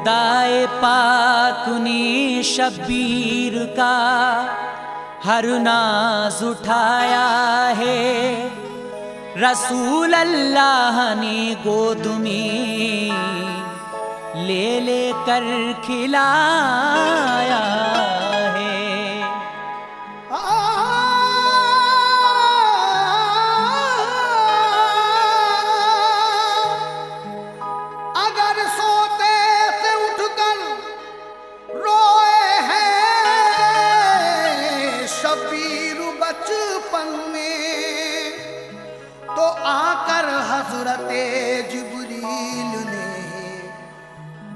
खुदाए पाक ने शब्बीर का हर नाज उठाया है। रसूल अल्लाह ने गोद में ले लेकर खिलाया है। अगर सोते से उठकर रोए हैं शबीर बचपन में, तो आकर हजरते जिब्रील ने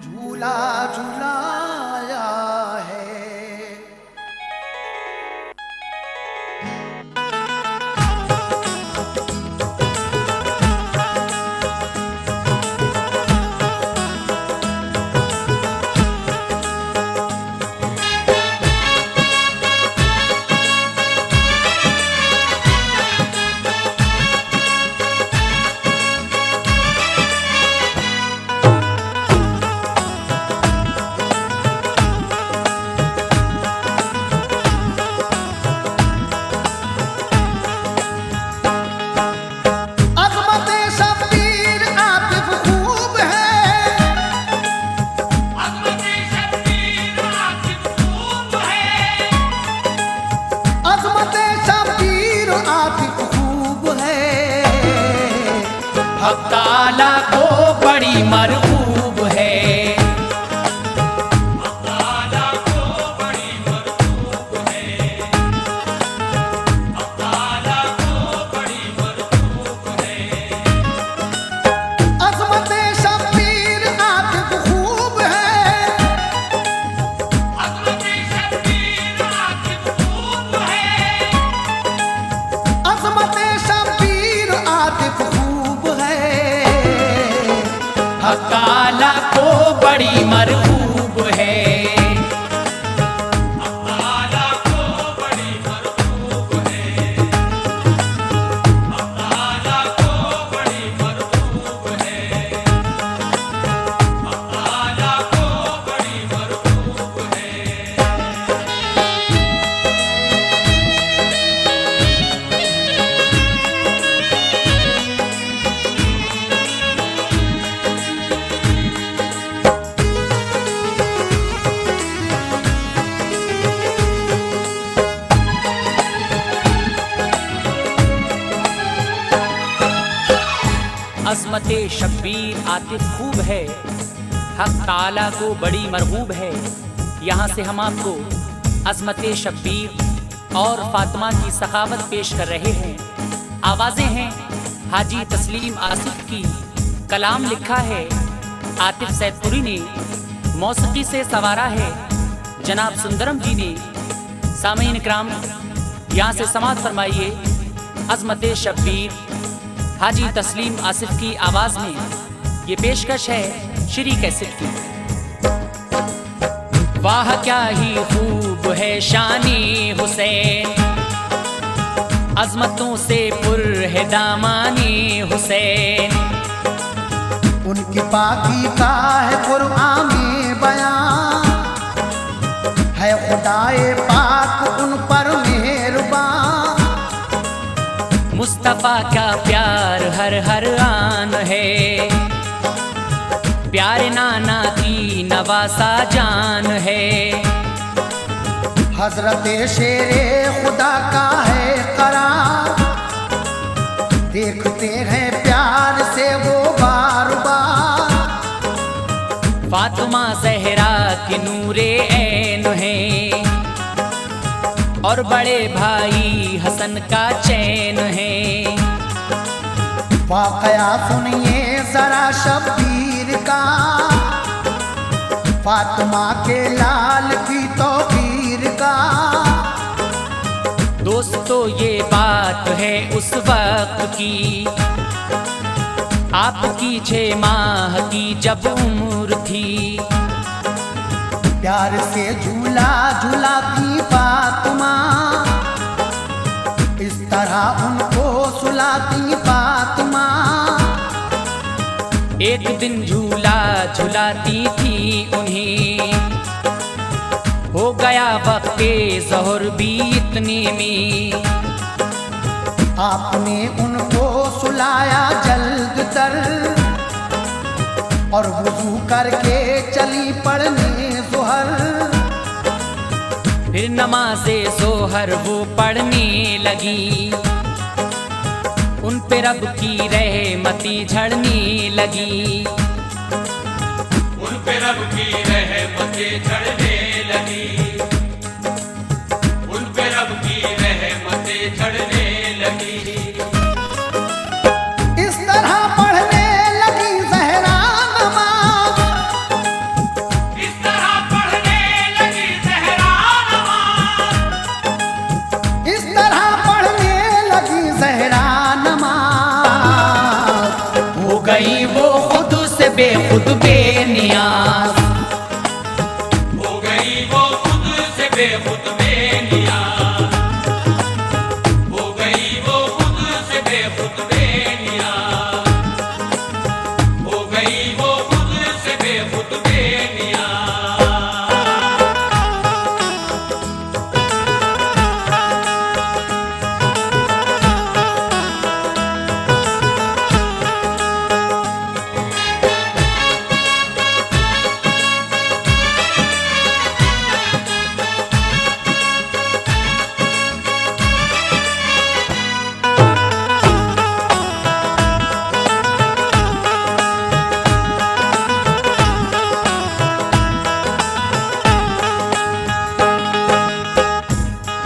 झूला झुलाया है। हक ताला को बड़ी मरहूब है। हक ताला को बड़ी मरहूब है। हक ताला को बड़ी मरहूब है। अज़मते शब्बीर आतिफ खूब है। अज़मते शब्बीर आतिफ खूब है। अज़मते शब्बीर आतिफ हक ताला को बड़ी मरहूब है। हक ताला को बड़ी मरहूब है। हक ताला को बड़ी मरहूब है। हक ताला को बड़ी मरहूब है। अज़मते शब्बीर आतिफ खूब है। हक ताला को बड़ी मरहूब है। यहाँ से हम आपको अज़मते शब्बीर और फातिमा की सखावत पेश कर रहे हैं। आवाज़ें हैं हाजी तस्लीम आसिफ की, कलाम लिखा है आतिफ सैदपुरी ने, मौसीकी से सवारा है जनाब सुंदरम जी ने। सामीन इकराम, यहाँ से समाअत फरमाइए अज़मते शब्बीर हाजी तस्लीम आसिफ की आवाज में। ये पेशकश है श्री कैसेट की। वाह क्या ही खूब है शानी हुसैन, अजमतों से पुर है दामानी हुसैन। उनकी पाकी का है कुरान में बयान, है खुदाए पाक उन पर मेहरबान। मुस्तफा का प्यार हर हर आन है, प्यारे नाना की नवासा जान है। हजरत शेरे खुदा का है करार, देखते हैं प्यार से वो बार बार। फातिमा ज़हरा की नूरे ऐन है, और बड़े भाई हसन का चैन है। वाकया सुनिए जरा शब्बीर का, फातिमा के लाल की तौकीर का। दोस्तों ये बात है उस वक्त की, आपकी 6 माह की जब उम्र थी। प्यार से झूला झूलाती फातिमा, इस तरह उनको सुलाती फातिमा। एक दिन झूला झुलाती थी हो गया वक्ते ज़ोहर भी इतने में, आपने उनको सुलाया जल्द तर और वुजू करके चली पढ़ने ज़ोहर। फिर नमाज़े ज़ोहर वो पढ़ने लगी, उन पे रब की रहमती झड़ने लगी, उन पे रब की रहमतें झड़ने लगी, उन पे रब की रहमतें झड़ने लगी। इस तरह पढ़ने लगी ज़हरा नमाज, इस तरह पढ़ने लगी ज़हरा नमाज, इस तरह पढ़ने लगी ज़हरा नमाज। हो गई वो खुद से बेखुद बेनियाज, हो गई वो खुद से बेखुद बेनियाज, हो गई वो खुद से बेखुद बेनियाज, हो गई वो खुद से बेखुद बेनियाज।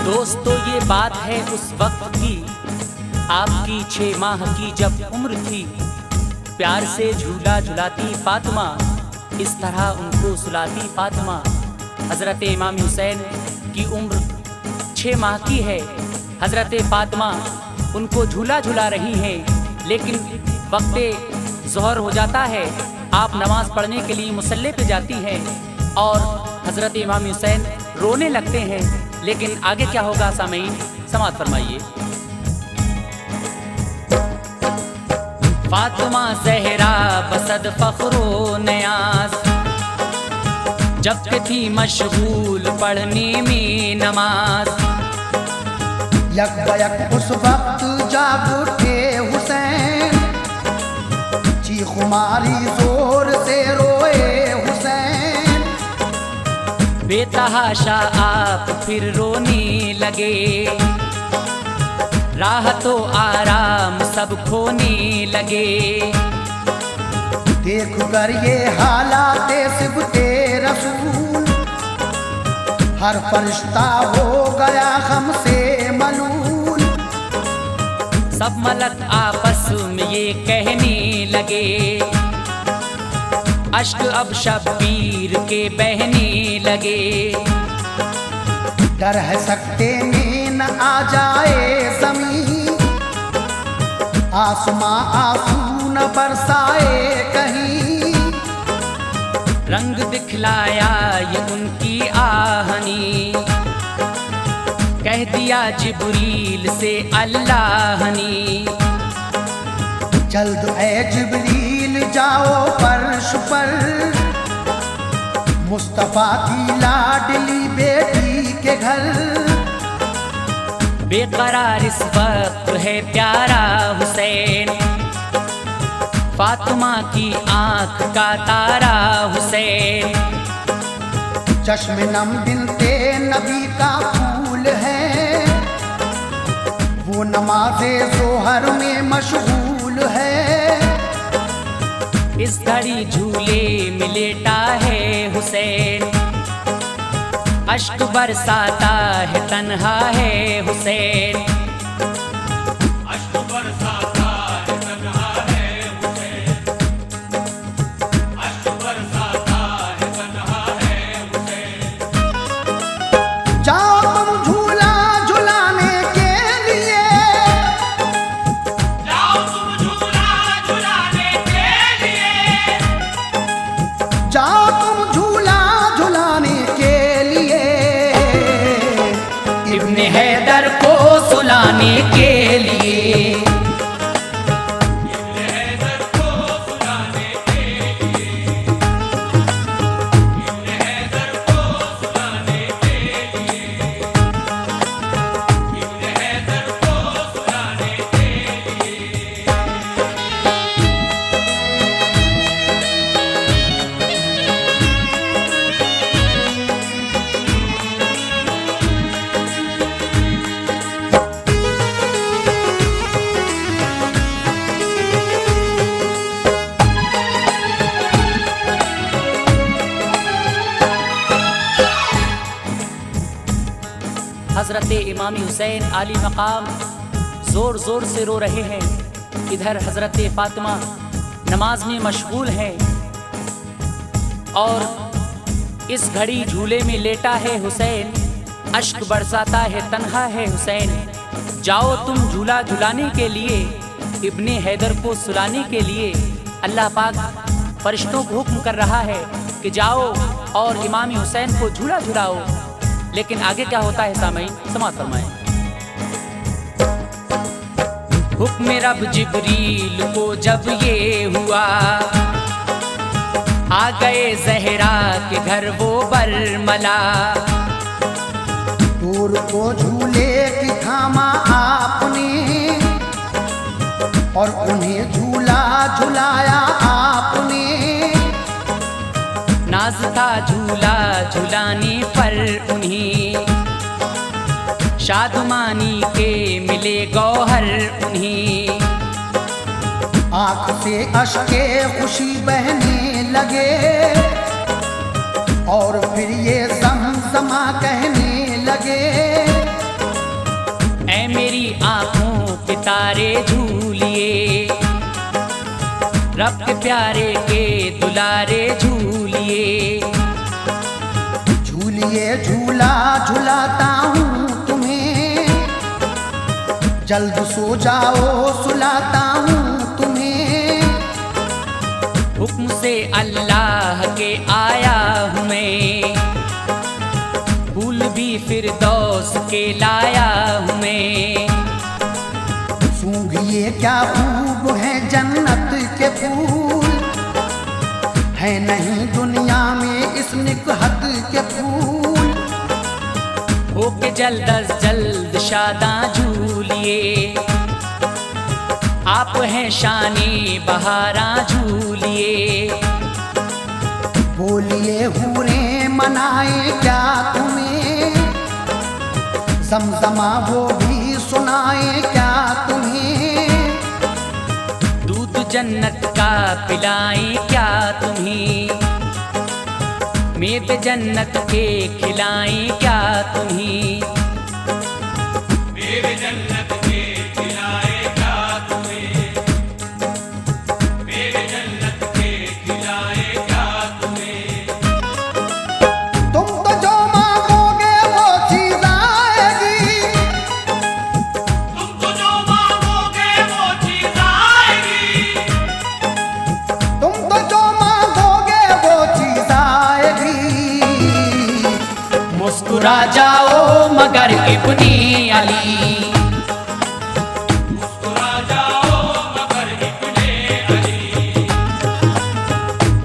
दोस्तों ये बात है उस वक्त की, आपकी 6 माह की जब उम्र थी। प्यार से झूला झुलाती फातिमा, इस तरह उनको सुलाती फातिमा। हज़रत इमाम हुसैन की उम्र 6 माह की है, हज़रत फातिमा उनको झूला झुला रही हैं, लेकिन वक्ते ज़ोहर हो जाता है, आप नमाज पढ़ने के लिए मुसल्ले पे जाती हैं और हज़रत इमाम हुसैन रोने लगते हैं। लेकिन आगे क्या होगा सामीन, समाअत फरमाइए। फातिमा ज़हरा बसद फ़ख्रो नयाज, जब के थी मशगूल पढ़ने में नमाज। यक बयक उस वक्त जाग उठे हुसैन, चीख मारी जोर से रोए हुसैन। बेतहाशा आप फिर रोने लगे, राहतो आराम सब खोने लगे। देख कर ये हालात सिबते रसूल, हर फरिश्ता हो गया गम से मलूल। सब मलक आपस में ये कहने लगे, अश्क अब शब्बीर के बहने लगे। डर है सकते में न आ जाए ज़मीं, आसमां आंसू न बरसाए कहीं। रंग दिखलाया ये उनकी आहनी, कह दिया जिब्रील से अल्लाह ने। जल्द ए जिब्रील जाओ फर्श पर, मुस्तफा की लाडली बेटी के घर। बेकरार इस वक्त है प्यारा हुसैन, फातिमा की आंख का तारा हुसैन। चश्मे नम बिनते नबी का फूल है, वो नमाज़े ज़ोहर में मशगूल है। इस घड़ी झूले में लेटा है हुसैन, अश्क बरसाता है तन्हा है हुसैन। अश्क बरसाता है तन्हा है हुसैन, अश्क बरसाता है तन्हा है हुसैन। जाओ तुम झूला झुलाने के लिए, जाओ तुम झूला झुलाने के लिए, जाओ तुम झूला झुलाने के लिए। इब्ने हैदर को सुलाने के लिए, इब्ने हैदर को सुलाने के लिए, इब्ने हैदर को सुलाने के हज़रत इमाम हुसैन आली मकाम ज़ोर ज़ोर से रो रहे हैं। इधर हज़रत फ़ातिमा नमाज में मशगूल हैं और इस घड़ी झूले में लेटा है हुसैन, अश्क बरसाता है तन्हा है हुसैन। जाओ तुम झूला झुलाने के लिए, इब्ने हैदर को सुलाने के लिए। अल्लाह पाक फरिश्तों को हुक्म कर रहा है कि जाओ और इमाम हुसैन को झूला झुलाओ। लेकिन आगे क्या होता है सामईन, समाअत फरमाएं। हुक्म रब जिब्रील को जब ये हुआ, आ गए ज़हरा के घर वो बरमला। दूर को झूले की थामा आपने और उन्हें झूला झुलाया आपने। नाज था झूला झुलाने पर उन्हें, शादमानी के मिले गौहर उन्हें। आँख से अश्के खुशी बहने लगे और फिर ये समसमा कहने लगे। ऐ मेरी आँखों के तारे झूलिए, रब के प्यारे के दुलारे झूलिए। झूलिए झूला झुलाता हूँ तुम्हें, जल्द सो जाओ सुलाता हूँ तुम्हें। हुक्म से अल्लाह के आया हूँ मैं, फूल भी फिरदौस के लाया हूँ मैं। सूंघिए क्या खूब है जन्नत के फूल, है नहीं दुनिया में इस निकहत के फूल। होके जल्द अज जल्द शादा झूलिए, आप हैं शानी बहारा झूलिए। बोलिए हूरें मनाए क्या तुम्हें, समसमा वो भी सुनाए क्या तुम्हें। दूध जन्नत का पिलाएं क्या तुम्हें, मेवे जन्नत के खिलाएं क्या तुम्हें। मेरे जन्नत के खिलाए क्या तुम्हें, मेरे जन्नत के खिलाए क्या तुम्हें। तुम तो जो मांगोगे वो चीज आएगी, तुम तो जो मांगोगे वो चीज आएगी। तुम तो जो मांगोगे वो चीज आएगी। मुस्कुरा जाओ मगर इब्ने अली, मुस्कुरा जाओ मगर इब्ने अली,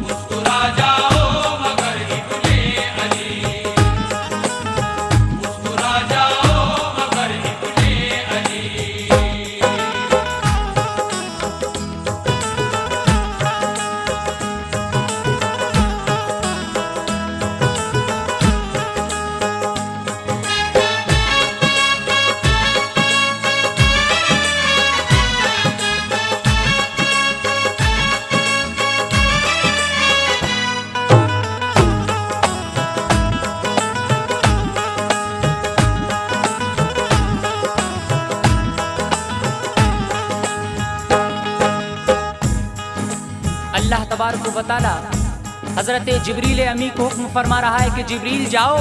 मुस्कुरा जाओ मगर इब्ने अली, मुस्कुरा जाओ मगर इब्ने अली। अल्लाह तबारक व तआला हज़रत जिब्रील अमी को हुक्म फरमा रहा है कि जिब्रील जाओ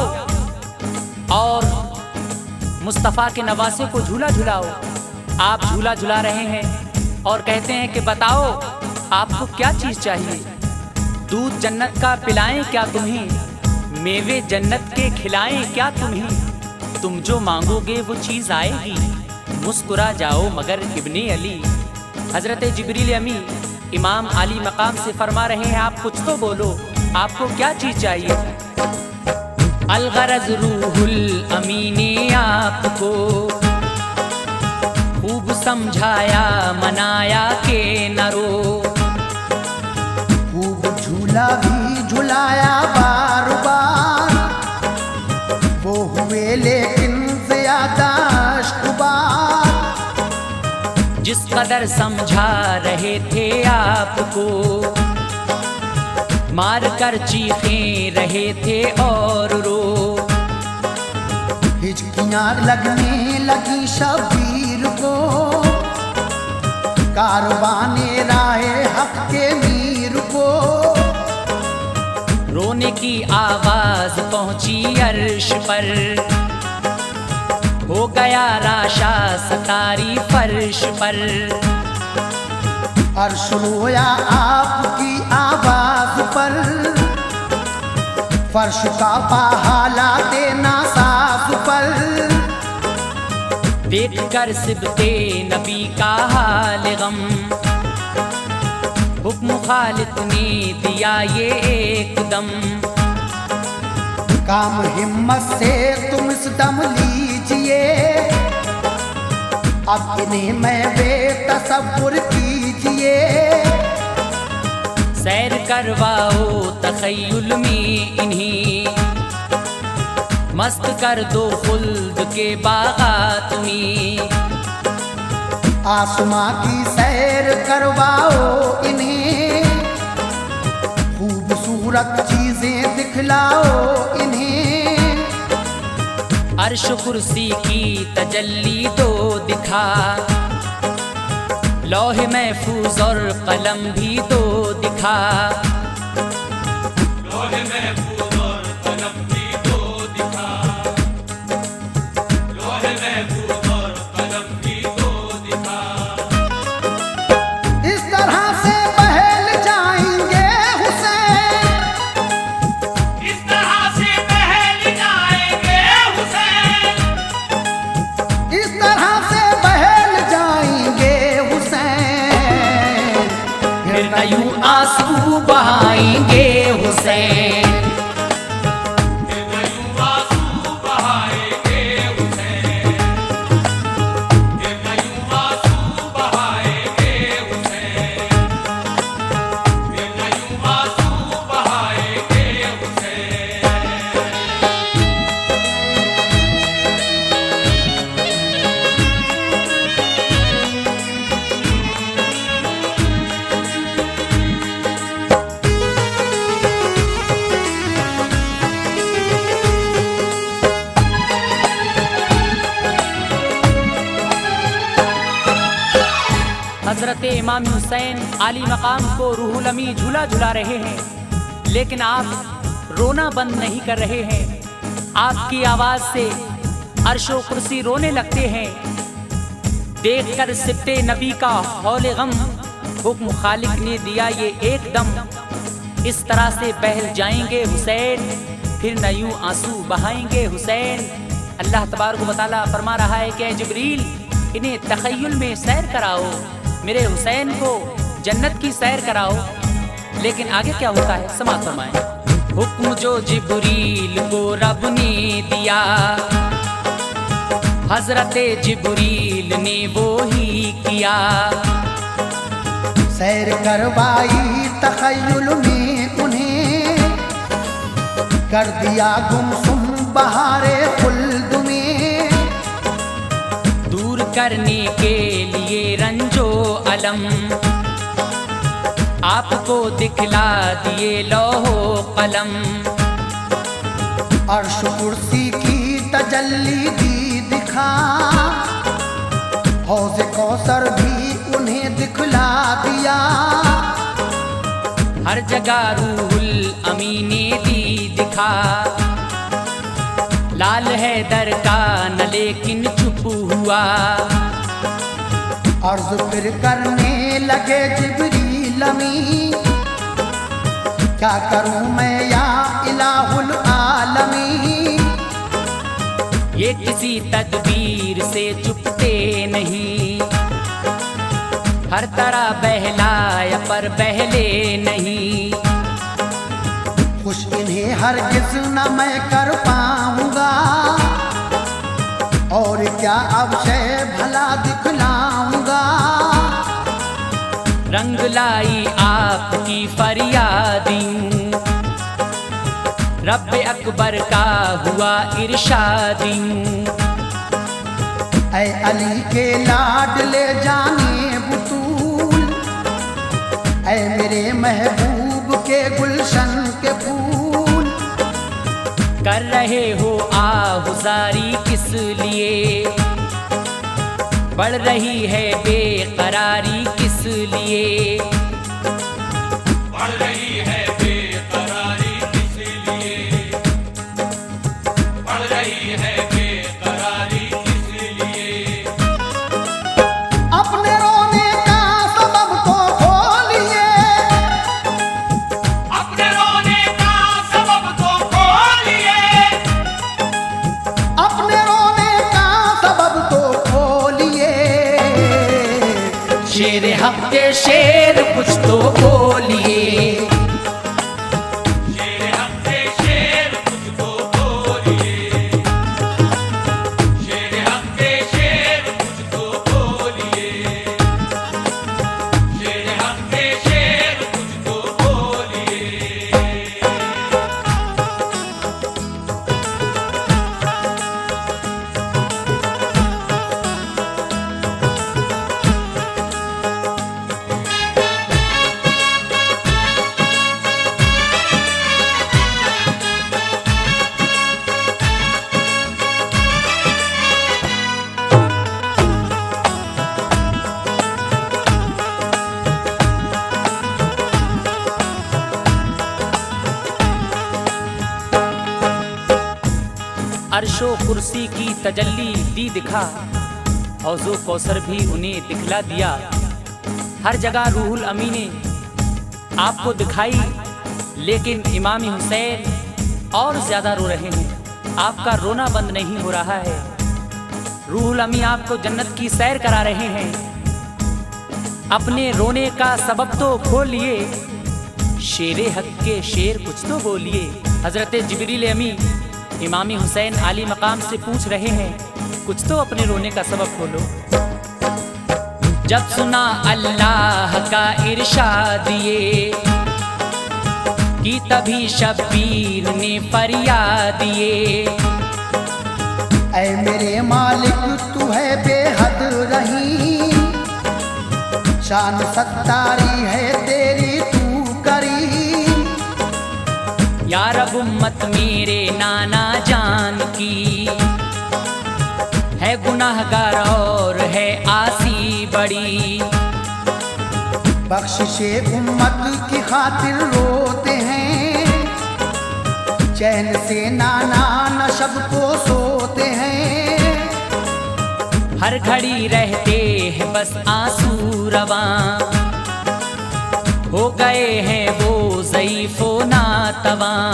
और मुस्तफ़ा के नवासे को झूला झुलाओ। आप झूला झुला रहे हैं और कहते हैं कि बताओ आपको क्या चीज़ चाहिए। दूध जन्नत का पिलाएं क्या तुम्हें, मेवे जन्नत के खिलाएं क्या तुम्हें। तुम जो मांगोगे वो चीज़ आएगी, मुस्कुरा जाओ मगर इब्ने अली। हज़रत जिब्रील अमी इमाम आली मकाम से फरमा रहे हैं आप कुछ तो बोलो, आपको क्या चीज़ चाहिए। अलगरज रूहुल अमी ने आपको खूब समझाया मनाया के न रो। खूब झूला भी झुलाया बार बार, वो हुए लेकिन ज्यादा अश्कबार। जिस कदर समझा रहे थे आपको, मार कर चीखें रहे थे और रो। हिचकियां लगने लगी शबीर को, कारवाने राहे हक के मीर को। रोने की आवाज पहुंची अर्श पर, हो गया राशा सतारी फर्श पर। अर्श रोया आपकी आवाज पर, फर्श का बहाला देना साफ पर। देख कर सिबते नबी का हाल गम, हुक्म खालिक ने दिया ये एकदम। काम हिम्मत से तुम इस दम लीजिए, अब इन्हें मैं बेतसव्वुर कीजिए। सैर करवाओ तखय्युल में इन्हीं, मस्त कर दो खुल्द के बागात में। आसमां की सैर करवाओ इन्हें, खूबसूरत चीजें दिखलाओ इन्हें। अर्श कुर्सी की तजल्ली दो दिखा, लौह महफूज और कलम भी दो दिखा। लोहे महफूज और कलम भी दो दिखा, लोहे महफूज और कलम भी दो दिखा। इस तरह से बहल जाएंगे हुसैन, इस तरह से बहल जाएंगे हुसैन, इस तरह से बहल जाएंगे हुसैन। फिर न यूं आंसू बहाएंगे हुसैन। फिर न यूं आंसू बहाएंगे हुसैन, फिर न यूं आंसू बहाएंगे हुसैन, फिर न यूं आंसू बहाएंगे हुसैन। हजरत इमाम हुसैन आली मकाम को रूहुल अमी झूला झुला रहे हैं, लेकिन आप रोना बंद नहीं कर रहे हैं। आपकी आवाज से अर्शो कुर्सी रोने लगते हैं। देखकर सिबते नबी का हौले गम, हुक्म खालिक ने दिया ये एकदम। इस तरह से बहल जाएंगे हुसैन, फिर न यूं आंसू बहाएंगे हुसैन। अल्लाह तबारक व तआला फरमा रहा है कि जिब्रील इन्हें तखय्युल में सैर कराओ, मेरे हुसैन को जन्नत की सैर कराओ। लेकिन आगे क्या होता है समाअत फरमाएं। हुक्म जो जिब्रील को रब ने दिया, हजरत जिब्रील ने वो ही किया। सैर करवाई तखय्युल में उन्हें, कर दिया गुमसुम बहारे खुल्द में। दूर करने के लिए रंजो अलम, आपको दिखला दिए लौहो कलम। अर्श कुर्सी की तजल्ली दी दिखा, हौज कौसर भी उन्हें दिखला दिया। हर जगह रूहुल अमी ने दी दिखा, लाल है दर का न लेकिन चुप हुआ। अर्ज फिर करने लगे जिब्रील अमी, क्या करूं मैं या इलाहुल आलमी। ये किसी तदबीर से चुपते नहीं, हर तरह बहलाया पर बहले नहीं। खुश इन्हें हरगिज न मैं कर पाऊंगा, और क्या अब से भला दिखलाऊंगा। रंग लाई आपकी फरियादियों, रब अकबर का हुआ इरशादियों। ऐ अली के लाडले जाने बुतूल, ऐ मेरे महबूब के गुलशन के फूल। कर रहे हो आहुजारी किस लिए, बढ़ रही है बेकरारी किस लिए, बढ़ रही है बेकरारी किस लिए, बढ़ रही है बेकरारी किस लिए। अपने रोने का सबब तो खोलिए, अपने रोने का सबब तो खोलिए, अपने रोने का सबब तो खोलिए। शेर हक के शेर कुछ तो बोलिए, शेर हक से शेर कुछ तो बोलिए, शेर हक से शेर कुछ तो बोलिए, शेर हक से शेर कुछ तो बोलिए। अर्शो कुर्सी की तजल्ली दी दिखा, हौजो कौसर भी उन्हें दिखला दिया। हर जगह रूहुल अमी ने आपको दिखाई, लेकिन इमाम हुसैन और ज्यादा रो रहे हैं। आपका रोना बंद नहीं हो रहा है। रूहुल अमी आपको जन्नत की सैर करा रहे हैं। अपने रोने का सबब तो खोलिए, शेरे हक के शेर कुछ तो बोलिए। हजरत जिब्रील अमी इमामी हुसैन आली मकाम से पूछ रहे हैं, कुछ तो अपने रोने का सबब खोलो। जब सुना अल्लाह का इरशाद ये, कि तभी शब्बीर ने फरियाद ये, ऐ मेरे मालिक तू है बेहद रहीम, शान सत्तारी है तेरी तू करीम। या रब उम्मत मेरे नाना जान की, है गुनाहगार और है आसी बड़ी। बख्शिशे उम्मत की खातिर रोते हैं, चैन से नाना नशब को सोते हैं। हर घड़ी रहते हैं बस आंसू रवां, हो गए हैं वो ज़ईफ़ो नातवां।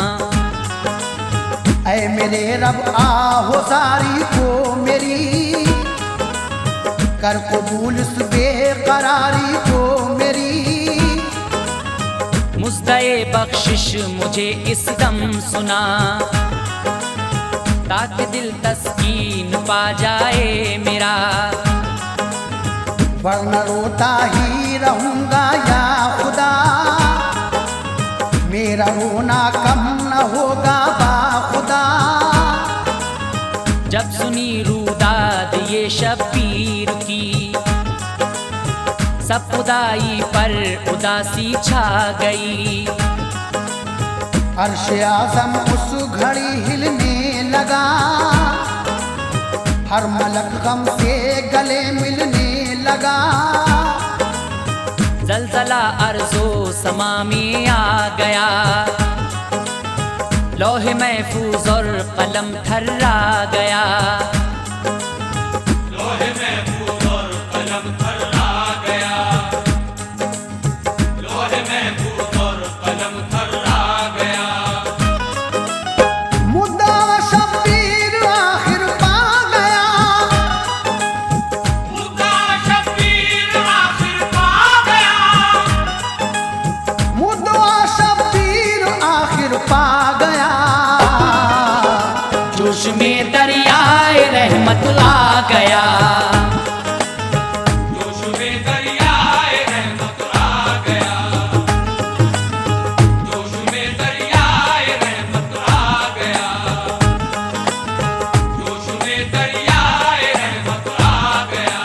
ऐ मेरे रब आहुजारी को मेरी, कर कबूल इस बेकरारी को मेरी। मुज़्दए बख्शिश मुझे इस दम सुना, ताकि दिल तस्कीन पा जाए मेरा। वरना रोता ही रहूंगा या खुदा, मेरा रोना कम न होगा बाखुदा। जब सुनी रूदाद ये शब्बीर की, सब खुदाई पर उदासी छा गई। अर्श आज़म उस घड़ी हिलने लगा, हर मलक गम से गले मिलने लगा। जलजला अर्ज़ो समा में आ गया, लौहे महफूज और कलम थर्रा गया। लोहे महफूज और कलम थर्रा गया, लोहे महफूज और कलम थर्रा गया। मुद्दा शब्बीर आखिर पा गया, मुद्दा शब्बीर आखिर पा गया, मुद्दा शब्बीर आखिर पा गया। जोश में दरियाए रहमत आ गया, जोश में दरियाए रहमत आ गया, जोश में दरियाए रहमत आ गया, जोश में दरियाए रहमत आ गया।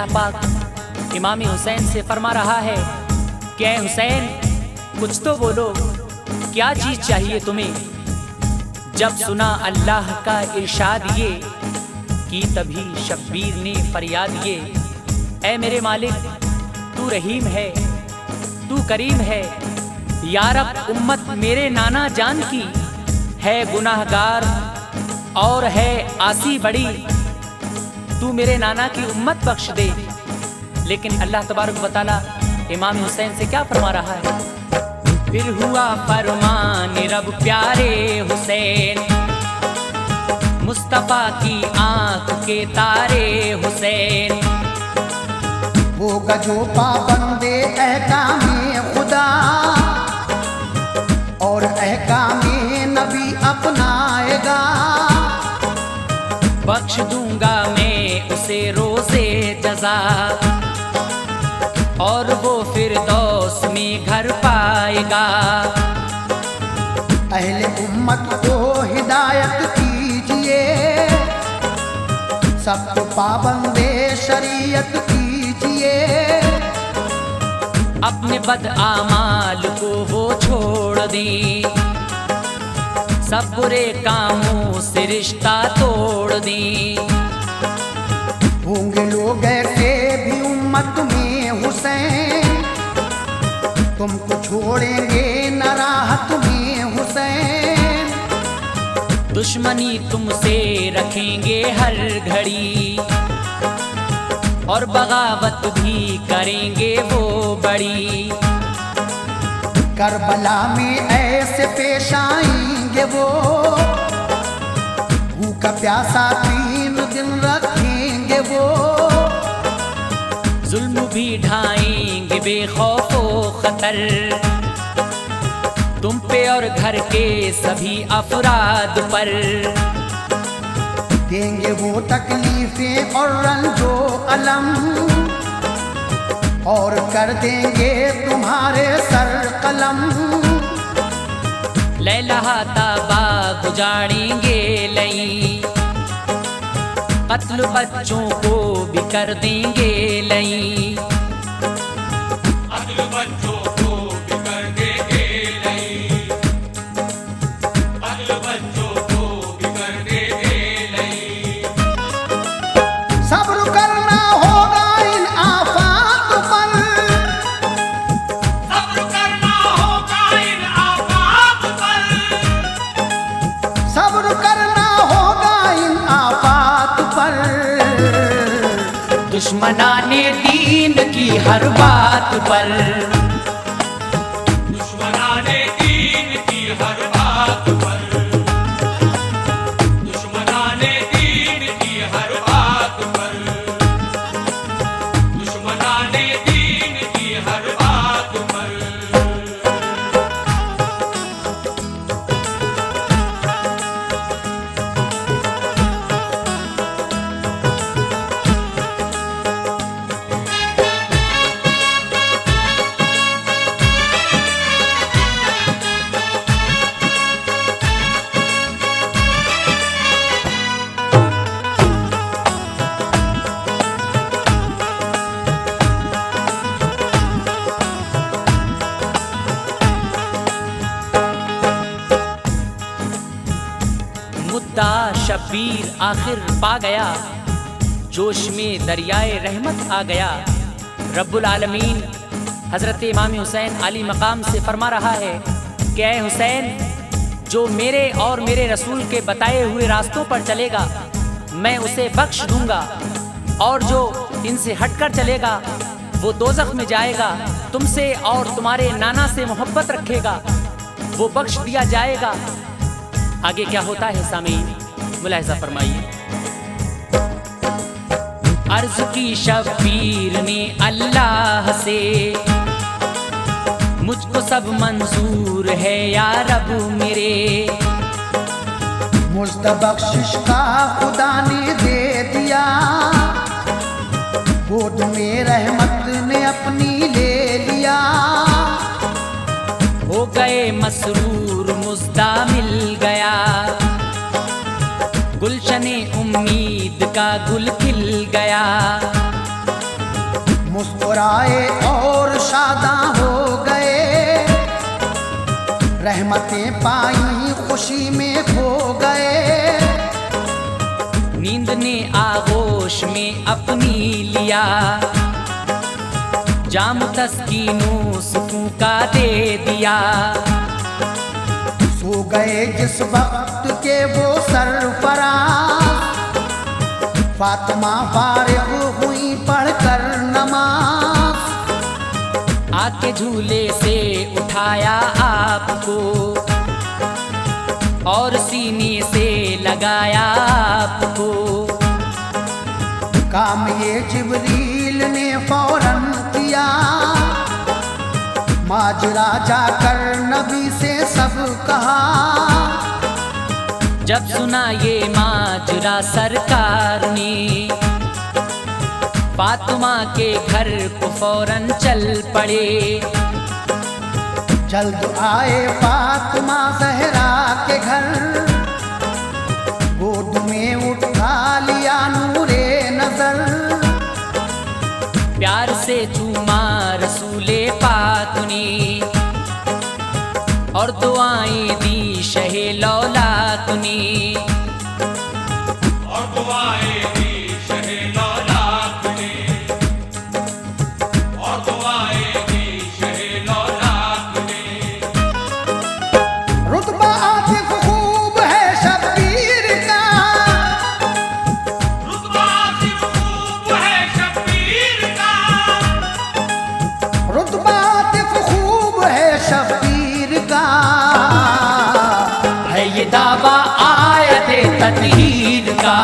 पाक इमाम हुसैन से फरमा रहा है कि ऐ हुसैन, कुछ तो बोलो, क्या चीज चाहिए तुम्हें। जब सुना अल्लाह का इरशाद ये की तभी शब्बीर ने फरियाद ये, ऐ मेरे मालिक, तू रहीम है, तू करीम है, या रब उम्मत मेरे नाना जान की है गुनाहगार और है आसी बड़ी, तू मेरे नाना की उम्मत बख्श दे। लेकिन अल्लाह तबारक व तआला इमाम हुसैन से क्या फरमा रहा है। फिर हुआ फरमान रब प्यारे हुसैन, मुस्तफा की आंख के तारे हुसैन। होगा जो पाबंदे अहकामे खुदा और अहकामे नबी अपनाएगा, बख्श दूंगा मैं उसे रोज़े जज़ा और वो फिरदौस में घर पाएगा। अहले उम्मत को हिदायत कीजिए, सबको पाबंदे शरीयत कीजिए, अपने बद आमाल को वो छोड़ दें, सब बुरे कामों से रिश्ता तोड़ दें। होंगे लोग ऐसे भी उम्मत में हुसैन, तुमको छोड़ेंगे न राहत में हुसैन। दुश्मनी तुमसे रखेंगे हर घड़ी और बगावत भी करेंगे वो बड़ी। करबला में ऐसे पेश आएंगे वो, भूखा प्यासा 3 दिन रखेंगे वो। जुल्म भी ढाएंगे बेखौफो खतर तुम पे और घर के सभी अफराद पर। देंगे वो तकलीफें और रंजो अलम और कर देंगे तुम्हारे सर कलम। लैला ताबा गुजारेंगे लई, कत्ल बच्चों को भी कर देंगे लई। अदल बच्चों को भी कर देंगे लई, अदल बच्चों को भी कर देंगे लई। सब्र करना होगा इन आफात पर, सब्र करना होगा इन आफात पर, सब्र करना होगा इन आफात पर। दुश्मनाने दीन की हर बात पर, दुश्मनाने दीन की हर बात पर, दुश्मनाने दीन की हर बात पर, दुश्मनाने दीन की हर बात पर। मुद्दा शब्बीर आखिर पा गया, जोश में दरियाए रहमत आ गया। रब्बुल आलमीन हज़रत इमाम हुसैन अली मकाम से फरमा रहा है कि ऐ हुसैन, जो मेरे और मेरे रसूल के बताए हुए रास्तों पर चलेगा मैं उसे बख्श दूंगा, और जो इनसे हटकर चलेगा वो दोज़ख में जाएगा। तुमसे और तुम्हारे नाना से मोहब्बत रखेगा वो बख्श दिया जाएगा। आगे क्या होता है सामीन, मुलाहिज़ा फरमाइए। अर्ज की शब्बीर ने अल्लाह से, मुझको सब मंजूर है या रब मेरे। मुझको बख्शिश का खुदा ने दे दिया, गोद में रहमत ने अपनी ले लिया। हो गए मसरूर मुज़्दा मिल गया, गुलशने उम्मीद का गुल खिल गया। घबराए और शादा हो गए, रहमतें पाई खुशी में खो गए। नींद ने आगोश में अपनी लिया, जाम तस्कीनो सुकून का दे दिया। सो गए जिस वक्त के वो सरफराज, फातिमा फारिग हुई पढ़कर नमाज। आके झूले से उठाया आपको और सीने से लगाया आपको। काम ये जिब्रील ने फौरन किया, माजरा जाकर नबी से सब कहा। जब सुना ये माजरा सरकार ने, फातिमा के घर को फौरन चल पड़े। जल्द आए फातिमा ज़हरा के घर, गोद में उठा लिया नूरे नजर। प्यार से चूमा रसूले पाक ने और दुआएं दी शहे लौलाक ने। और दुआएं दी शहे लौलाक ने, और दुआएं दी शहे लौलाक ने। रुतबा आतिफ खूब है शब्बीर का, रुतबा आतिफ खूब है शब्बीर का। रुतबा आतिफ खूब है शब्बीर का। है ये दावा आयत तत्हीर का।